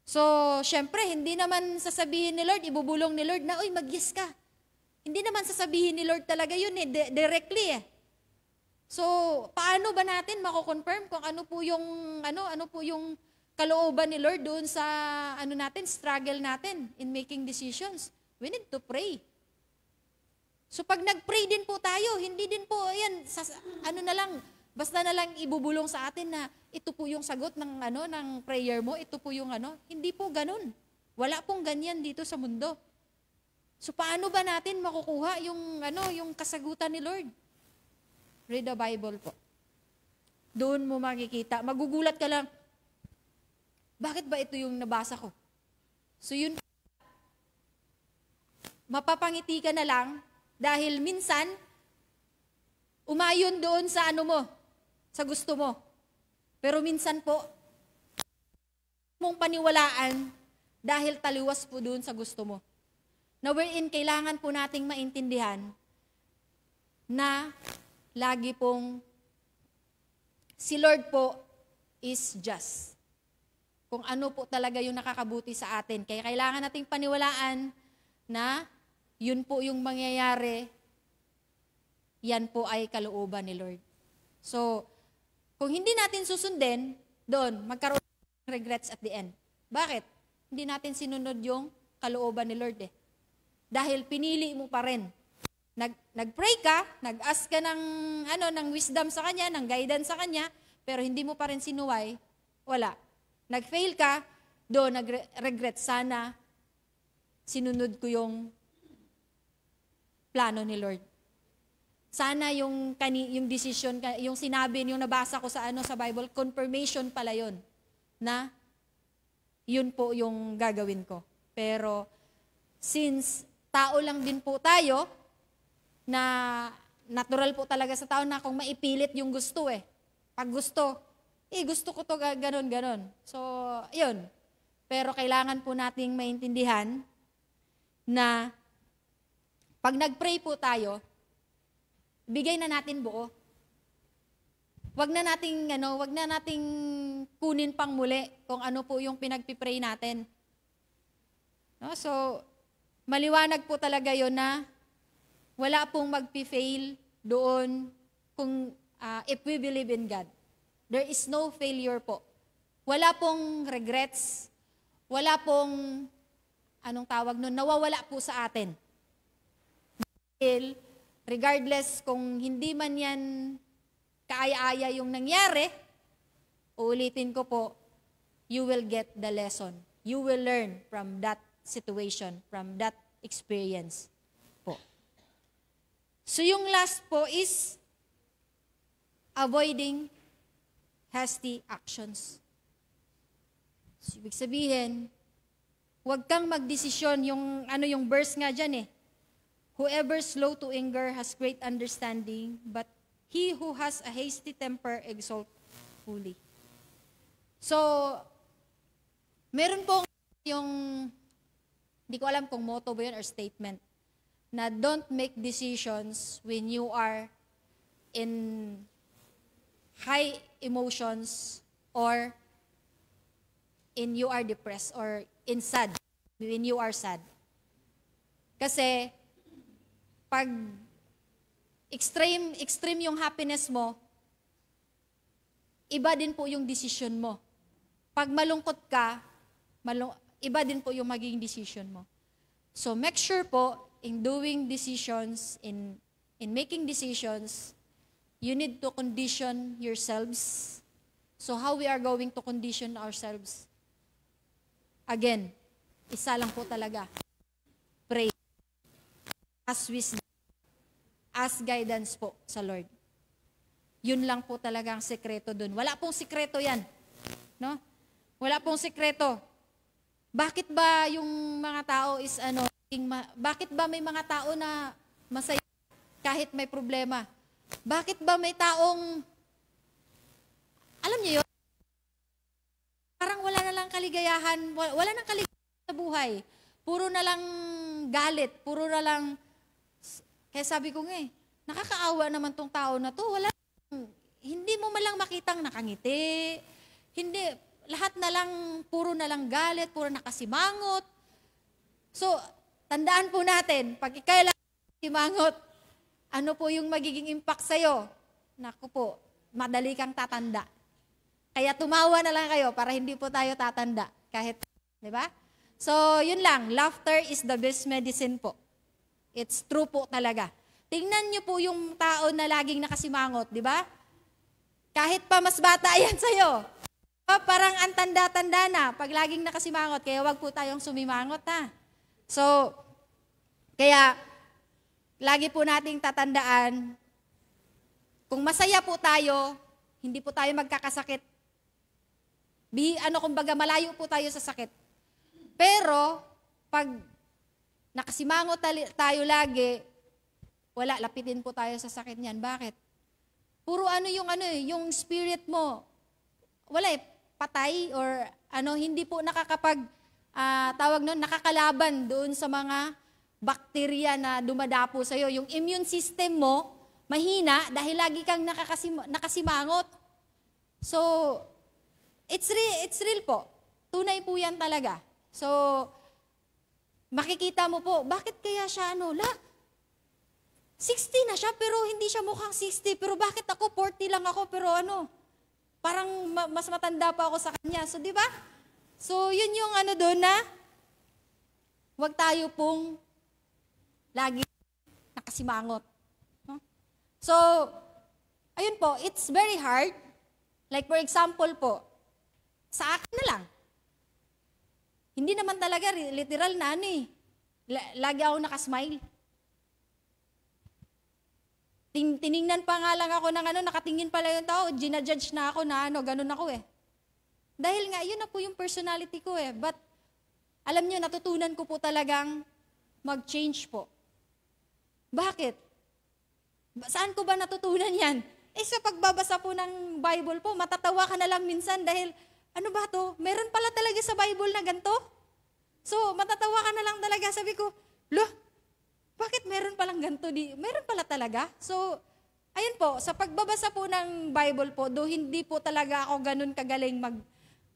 So, syempre, hindi naman sasabihin ni Lord, ibubulong ni Lord na, uy, mag-yes ka. Hindi naman sasabihin ni Lord talaga yun directly eh. So, paano ba natin mako-confirm kung ano po yung kalooban ni Lord doon sa struggle natin in making decisions? We need to pray. So, pag nag-pray din po tayo, hindi din po, basta na lang ibubulong sa atin na ito po yung sagot ng prayer mo, ito po yung hindi po ganun. Wala pong ganyan dito sa mundo. So paano ba natin makukuha yung kasagutan ni Lord? Read the Bible po. Doon mo makikita, magugulat ka lang, bakit ba ito yung nabasa ko? So yun, mapapangiti ka na lang dahil minsan, umayon doon sa ano mo, sa gusto mo. Pero minsan po, mong paniwalaan dahil taliwas po doon sa gusto mo. Na wherein kailangan po nating maintindihan na lagi pong si Lord po is just. Kung ano po talaga yung nakakabuti sa atin. Kaya kailangan nating paniwalaan na yun po yung mangyayari, yan po ay kalooban ni Lord. So, kung hindi natin susundin, doon, magkaroon ng regrets at the end. Bakit? Hindi natin sinunod yung kalooban ni Lord eh. Dahil pinili mo pa rin. Nag-pray ka, nag-ask ka ng wisdom sa Kanya, ng guidance sa Kanya, pero hindi mo pa rin sinuway, wala. Nag-fail ka, doon nag-regret. Sana sinunod ko yung plano ni Lord. Sana yung decision, yung sinabi, yung nabasa ko sa Bible, confirmation pala yun, na yun po yung gagawin ko. Pero, since tao lang din po tayo, na natural po talaga sa tao na kung maipilit yung gusto eh. Pag gusto ko to ganon. So, yun. Pero kailangan po nating maintindihan na pag nag-pray po tayo, bigay na natin buo. Wag na nating kunin pang muli kung ano po yung pinagpipray natin. No? So, maliwanag po talaga yon na wala pong magpi-fail doon kung if we believe in God. There is no failure po. Wala pong regrets. Wala pong, nawawala po sa atin. Dahil, regardless kung hindi man yan kaaya-aya yung nangyari, uulitin ko po, you will get the lesson. You will learn from that situation, from that experience po. So yung last po is avoiding hasty actions. So, ibig sabihin, huwag kang magdesisyon, yung verse nga dyan eh. Whoever slow to anger has great understanding, but he who has a hasty temper exalts fully. So, meron pong hindi ko alam kung motto ba yun or statement, na don't make decisions when you are in high emotions or you are depressed or when you are sad. Kasi, pag extreme yung happiness mo, iba din po yung decision mo. Pag malungkot ka, iba din po yung magiging decision mo. So make sure po, in doing decisions, in making decisions, you need to condition yourselves. So how we are going to condition ourselves? Again, isa lang po talaga. Pray. Ask wisdom. Ask guidance po sa Lord. Yun lang po talaga ang sekreto dun. Wala pong sekreto yan. No? Wala pong sekreto. Bakit ba yung mga tao is bakit ba may mga tao na masaya kahit may problema? Bakit ba may taong, alam niyo yun, parang wala na lang kaligayahan, wala nang kaligayahan sa buhay. Puro na lang galit, puro na lang, kaya sabi ko nga nakakaawa naman tong tao na to, hindi mo malang makitang nakangiti, hindi, lahat na lang, puro na lang galit, puro nakasimangot. So, tandaan po natin, pag ikailan simangot, ano po yung magiging impact sa'yo? Naku po, madali kang tatanda. Kaya tumawa na lang kayo para hindi po tayo tatanda. Kahit, di ba? So, yun lang. Laughter is the best medicine po. It's true po talaga. Tingnan nyo po yung tao na laging nakasimangot, di ba? Kahit pa mas bata yan sa'yo. Parang ang tanda-tanda na pag laging nakasimangot. Kaya wag po tayong sumimangot ha. So, kaya, lagi po nating tatandaan, kung masaya po tayo, hindi po tayo magkakasakit. Kumbaga malayo po tayo sa sakit. Pero, pag nakasimangot tayo lagi, wala, lapitin po tayo sa sakit niyan. Bakit? Puro yung spirit mo, wala patay or hindi po nakakalaban doon sa mga bakterya na dumadapo sa'yo. Yung immune system mo, mahina dahil lagi kang nakasimangot. So, it's real po. Tunay po yan talaga. So, makikita mo po, bakit kaya siya 60 na siya pero hindi siya mukhang 60. Pero bakit ako 40 lang ako pero parang mas matanda pa ako sa kanya. So, di ba? So, yun yung doon na huwag tayo pong lagi nakasimangot. No? So, ayun po, it's very hard. Like for example po, sa akin na lang. Hindi naman talaga literal na lagi ako nakasmile. Tiningnan pa nga lang ako ng nakatingin pala yung tao, ginajudge na ako na ganun ako eh. Dahil nga, yun na po yung personality ko eh. But, alam nyo, natutunan ko po talagang mag-change po. Bakit? Saan ko ba natutunan yan? Sa pagbabasa po ng Bible po, matatawa ka na lang minsan dahil, ano ba to? Meron pala talaga sa Bible na ganito? So, matatawa ka na lang talaga. Sabi ko, bakit meron palang ganito? Meron pala talaga? So, ayun po, sa pagbabasa po ng Bible po, hindi po talaga ako ganun kagaling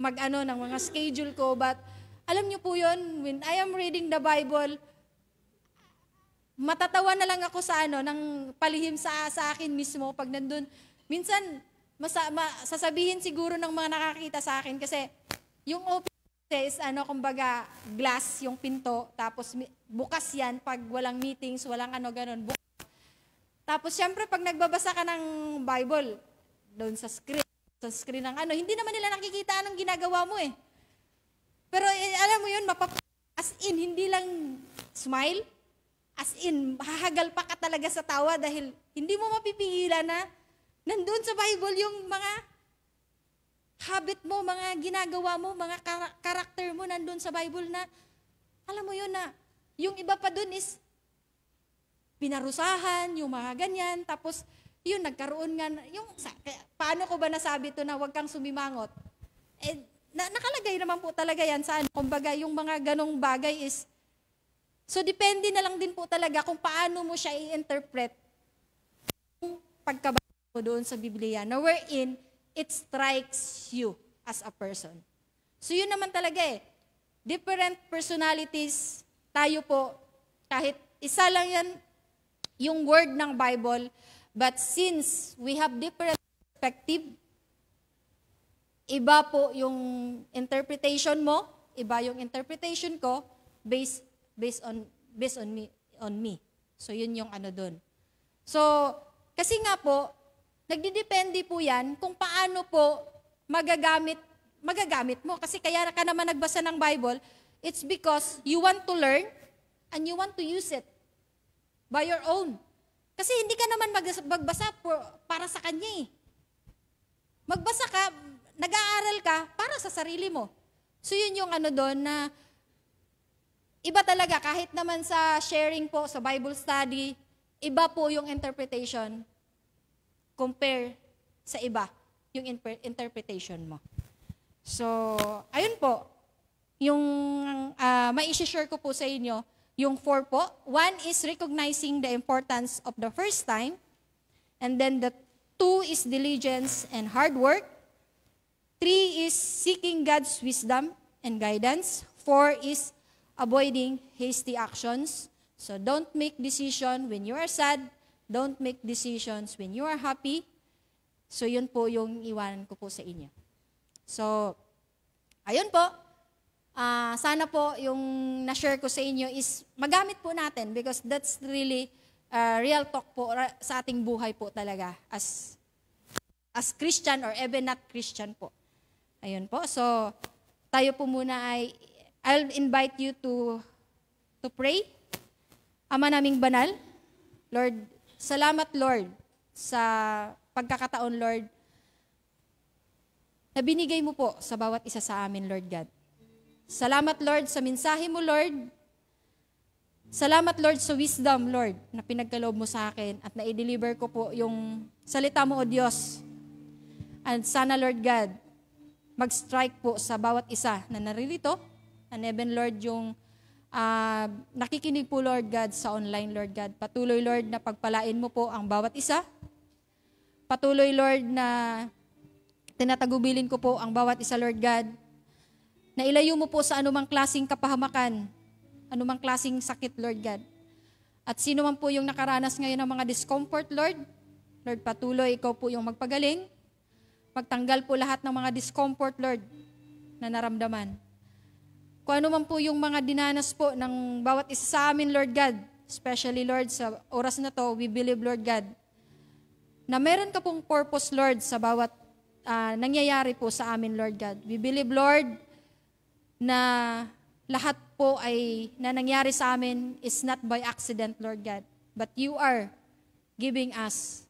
ng mga schedule ko, but alam niyo po yun, when I am reading the Bible, matatawa na lang ako sa ng palihim sa akin mismo pag nandun. Minsan, sasabihin siguro ng mga nakakita sa akin kasi yung open is kumbaga glass yung pinto, tapos bukas yan pag walang meetings, walang ganun, bukas. Tapos syempre pag nagbabasa ka ng Bible, doon sa screen ng hindi naman nila nakikita anong ginagawa mo eh. Pero alam mo yun, as in, hindi lang smile, as in, hahagal pa ka talaga sa tawa dahil hindi mo mapipigilan na nandun sa Bible yung mga habit mo, mga ginagawa mo, mga karakter mo nandun sa Bible na, alam mo yun na, yung iba pa dun is, pinarusahan, yung mga ganyan, tapos, yun, nagkaroon nga, paano ko ba nasabi to na huwag kang sumimangot? Nakalagay naman po talaga yan sa kumbaga, yung mga ganong bagay is, so depende na lang din po talaga kung paano mo siya i-interpret yung pagkabasa mo doon sa Biblia, na wherein, it strikes you as a person. So yun naman talaga different personalities, tayo po, kahit isa lang yan, yung word ng Bible, but since we have different perspective, iba po yung interpretation mo, iba yung interpretation ko, based on me. So yun yung doon. So, kasi nga po, nagdidepende po yan kung paano po magagamit mo. Kasi kaya ka naman nagbasa ng Bible, it's because you want to learn and you want to use it by your own. Kasi hindi ka naman magbasa para sa kanya Magbasa ka, nag-aaral ka para sa sarili mo. So yun yung doon na iba talaga, kahit naman sa sharing po, sa Bible study, iba po yung interpretation compare sa iba, yung interpretation mo. So, ayun po, yung mai-share ko po sa inyo, yung 4 po. 1 is recognizing the importance of the first time, and then the 2 is diligence and hard work. 3 is seeking God's wisdom and guidance. 4 is avoiding hasty actions. So, don't make decision when you are sad. Don't make decisions when you are happy. So, yun po yung iwanan ko po sa inyo. So, ayun po. Sana po yung na-share ko sa inyo is magamit po natin because that's really real talk po sa ating buhay po talaga as Christian or even not Christian po. Ayun po. So, tayo po muna I'll invite you to pray. Ama naming banal, Lord, salamat, Lord, sa pagkakataon, Lord, na binigay mo po sa bawat isa sa amin, Lord God. Salamat, Lord, sa mensahe mo, Lord, Salamat, Lord, sa wisdom, Lord, na pinagkaloob mo sa akin at na-deliver ko po yung salita mo, O Diyos. And sana, Lord God, mag-strike po sa bawat isa na naririto. And even, Lord, yung nakikinig po, Lord God, sa online, Lord God. Patuloy, Lord, na pagpalain mo po ang bawat isa. Patuloy, Lord, na tinatagubilin ko po ang bawat isa, Lord God. Na ilayo mo po sa anumang klaseng kapahamakan, anumang klaseng sakit, Lord God. At sino man po yung nakaranas ngayon ng mga discomfort, Lord, Lord, patuloy, ikaw po yung magpagaling. Magtanggal po lahat ng mga discomfort, Lord, na naramdaman. Kung ano man po yung mga dinanas po ng bawat isa sa amin, Lord God, especially, Lord, sa oras na to, we believe, Lord God, na meron ka pong purpose, Lord, sa bawat nangyayari po sa amin, Lord God. We believe, Lord, na lahat po na nangyari sa amin is not by accident, Lord God, but you are giving us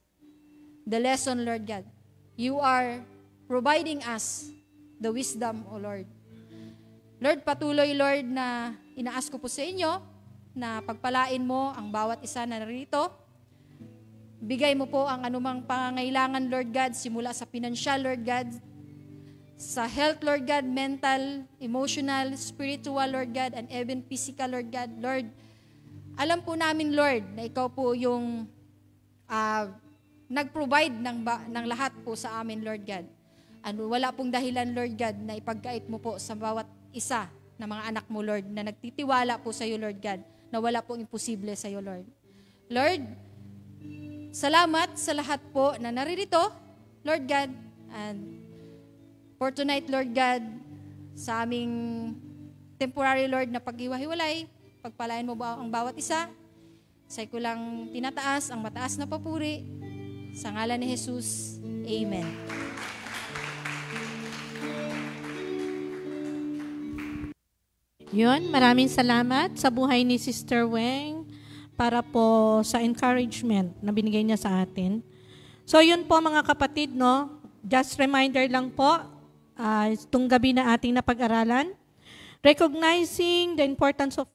the lesson, Lord God. You are providing us the wisdom, O Lord. Lord, patuloy, Lord, na inaas ko po sa inyo na pagpalain mo ang bawat isa na narito. Bigay mo po ang anumang pangangailangan, Lord God, simula sa pinansyal, Lord God, sa health, Lord God, mental, emotional, spiritual, Lord God, and even physical, Lord God. Lord, alam po namin, Lord, na ikaw po yung nag-provide ng lahat po sa amin, Lord God. Ano, wala pong dahilan, Lord God, na ipagkait mo po sa bawat isa na mga anak mo, Lord, na nagtitiwala po sa iyo, Lord God, na wala pong imposible sa iyo, Lord. Lord, salamat sa lahat po na naririto, Lord God, and for tonight, Lord God, sa aming temporary, Lord, na paghiwa-hiwalay, pagpalain mo ba ang bawat isa, sa ko lang tinataas ang mataas na papuri, sa ngalan ni Jesus, Amen. Yun, maraming salamat sa buhay ni Sister Weng para po sa encouragement na binigay niya sa atin. So yun po mga kapatid, no? Just reminder lang po, itong gabi na ating napag-aralan, recognizing the importance of